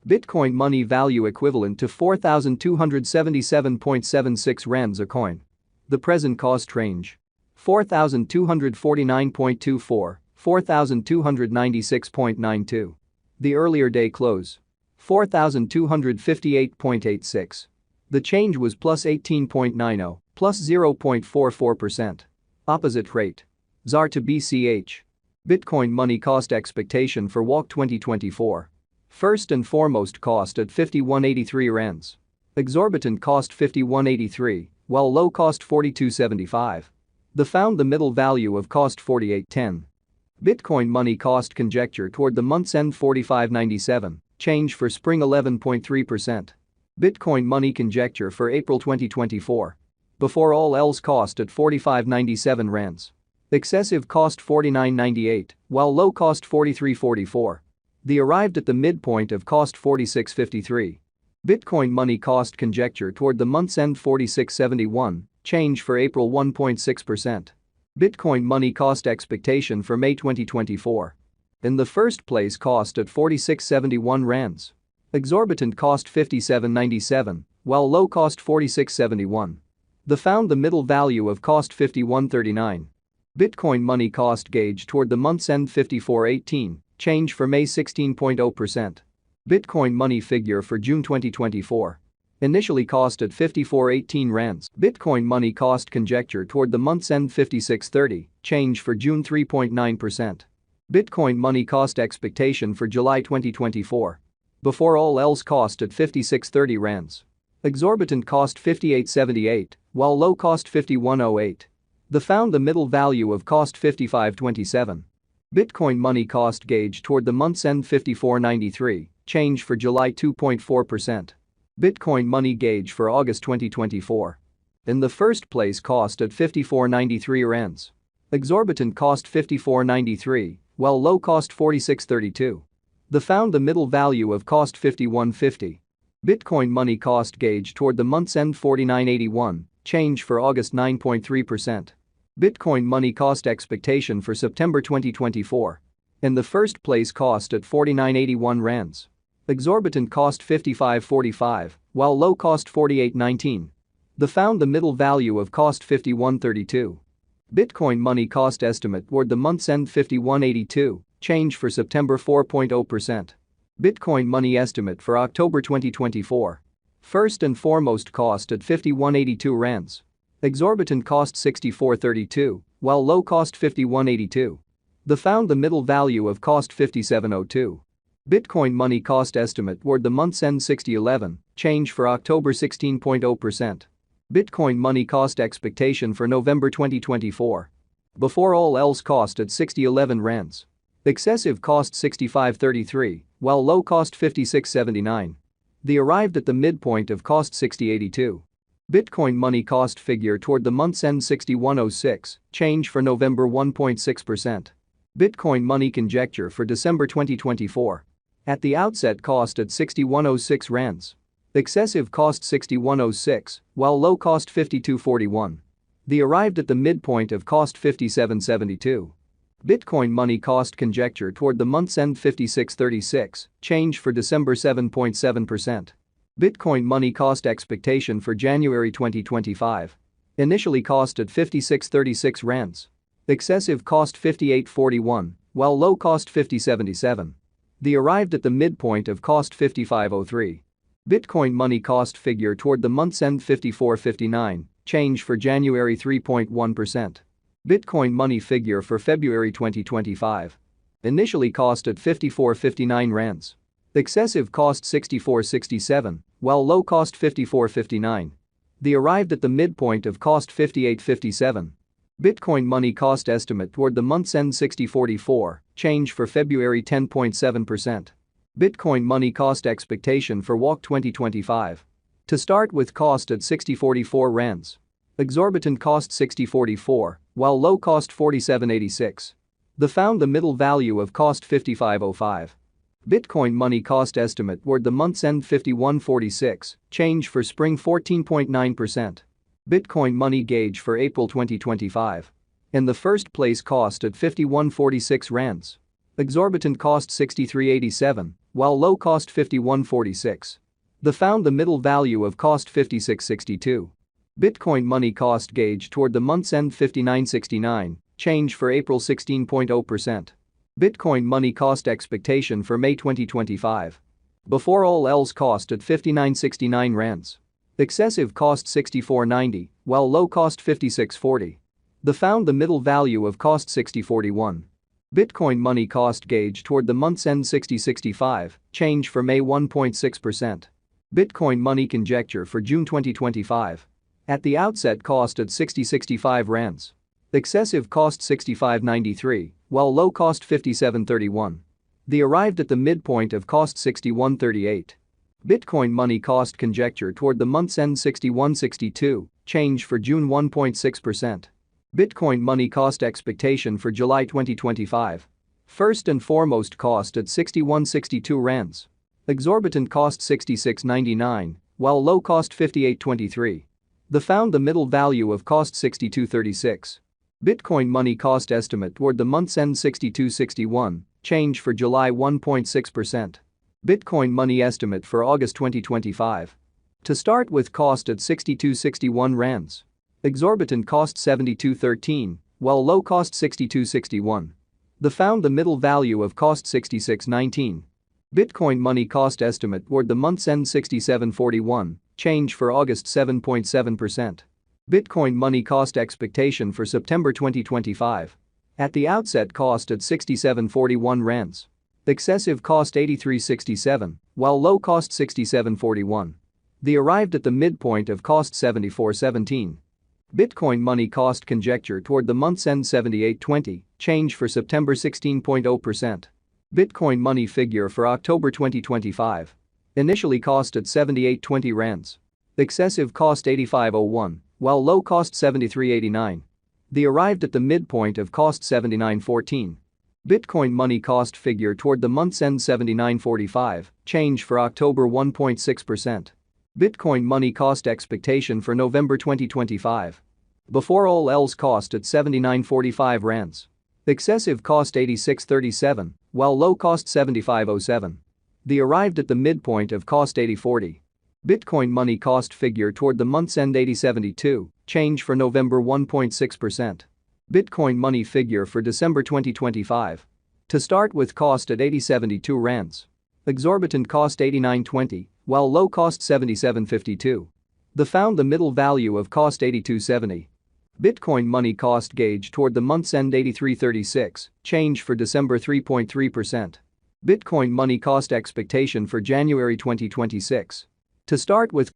Bitcoin money value equivalent to 4,277.76 rands a coin. The present cost range: 4,249.24, 4,296.92. The earlier day close: 4,258.86. The change was plus 18.90, plus 0.44%. Opposite rate: ZAR to BCH. Bitcoin money cost expectation for WOC 2024. First and foremost, cost at 5183 rands. Exorbitant cost 5183, while low cost 4275. Found the middle value of cost 4810. Bitcoin money cost conjecture toward the month's end 4597, change for spring 11.3%. Bitcoin money conjecture for April 2024. Before all else, cost at 4597 rands. Excessive cost 4998, while low cost 4344. Arrived at the midpoint of cost 4653. Bitcoin money cost conjecture toward the month's end 4671, change for April 1.6%. Bitcoin money cost expectation for May 2024. In the first place, cost at 4671 rands. Exorbitant cost 5797, while low cost 4671. Found the middle value of cost 5139. Bitcoin money cost gauge toward the month's end 5418, change for May 16.0%. Bitcoin money figure for June 2024. Initially cost at 5418 rands. Bitcoin money cost conjecture toward the month's end 5630, change for June 3.9%. Bitcoin money cost expectation for July 2024. Before all else, cost at 5630 rands. Exorbitant cost 5878, while low cost 5108. Found the middle value of cost 5527. Bitcoin money cost gauge toward the month's end 5493, change for July 2.4%. Bitcoin money gauge for August 2024. In the first place, cost at 5493 rands. Exorbitant cost 5493, while low cost 4632. Found the middle value of cost 5150. Bitcoin money cost gauge toward the month's end 4981, change for August 9.3%. Bitcoin money cost expectation for September 2024. In the first place, cost at 4981 rands. Exorbitant cost 5545, while low cost 4819. Found the middle value of cost 5132. Bitcoin money cost estimate toward the month's end 5182, change for September 4.0%. Bitcoin money estimate for October 2024. First and foremost, cost at 5182 rands. Exorbitant cost 6432, while low cost 5182. Found the middle value of cost 5702. Bitcoin money cost estimate toward the month's end 6011, change for October 16.0%. Bitcoin money cost expectation for November 2024. Before all else, cost at 6011 rands. Excessive cost 6533, while low cost 5679. Arrived at the midpoint of cost 6082. Bitcoin money cost figure toward the month's end 6106, change for November 1.6%. Bitcoin money conjecture for December 2024. At the outset, cost at 6106 rands. Excessive cost 6106, while low cost 5241. Arrived at the midpoint of cost 5772. Bitcoin money cost conjecture toward the month's end 5636, change for December 7.7%. Bitcoin money cost expectation for January 2025. Initially cost at 5636 rands. Excessive cost 5841, while low cost 5077. Arrived at the midpoint of cost 5503. Bitcoin money cost figure toward the month's end 5459, change for January 3.1%. Bitcoin money figure for February 2025. Initially cost at 5459 rands. Excessive cost 6467, while low cost 5459. Arrived at the midpoint of cost 5857. Bitcoin money cost estimate toward the month's end 6044, change for February 10.7%. Bitcoin money cost expectation for WOC 2025. To start with, cost at 6044 rands. Exorbitant cost 6044, while low cost 4786. Found the middle value of cost 5505. Bitcoin money cost estimate toward the month's end 5146, change for spring 14.9%. Bitcoin money gauge for April 2025. In the first place, cost at 5146 rands. Exorbitant cost 6387, while low cost 51.46. The found the middle value of cost 56.62. Bitcoin money cost gauge toward the month's end 59.69, change for April 16.0%. Bitcoin money cost expectation for May 2025. Before all else cost at 59.69 rands. Excessive cost 64.90, while low cost 56.40. The found the middle value of cost 60.41. Bitcoin money cost gauge toward the month's end 60.65, change for May 1.6%. Bitcoin money conjecture for June 2025. At the outset cost at 60.65 rands. Excessive cost 65.93, while low cost 57.31. The arrived at the midpoint of cost 61.38. Bitcoin money cost conjecture toward the month's end 61.62, change for June 1.6%. Bitcoin money cost expectation for July 2025. First and foremost cost at 61.62 rands. Exorbitant cost 66.99, while low cost 58.23. The found the middle value of cost 62.36. Bitcoin money cost estimate toward the month's end 62.61, change for July 1.6%. Bitcoin money estimate for August 2025. To start with cost at 62.61 rands. Exorbitant cost 72.13, while low cost 62.61. The found the middle value of cost 66.19. Bitcoin money cost estimate toward the month's end 67.41, change for August 7.7%. Bitcoin money cost expectation for September 2025. At the outset cost at 67.41 rands. Excessive cost 83.67, while low cost 67.41. The arrived at the midpoint of cost 74.17. Bitcoin money cost conjecture toward the month's end 78.20, change for September 16.0%. Bitcoin money figure for October 2025. Initially cost at 78.20 rands. Excessive cost 85.01, while low cost 73.89. The arrived at the midpoint of cost 79.14. Bitcoin money cost figure toward the month's end 79.45, change for October 1.6%. Bitcoin money cost expectation for November 2025. Before all else cost at 79.45 rands. Excessive cost 86.37, while low cost 75.07. The arrived at the midpoint of cost 80.40. Bitcoin money cost figure toward the month's end 80.72, change for November 1.6%. Bitcoin money figure for December 2025. To start with cost at 80.72 rands. Exorbitant cost 89.20, while low cost 77.52. The found the middle value of cost 82.70. Bitcoin money cost gauge toward the month's end 83.36, change for December 3.3%. Bitcoin money cost expectation for January 2026. To start with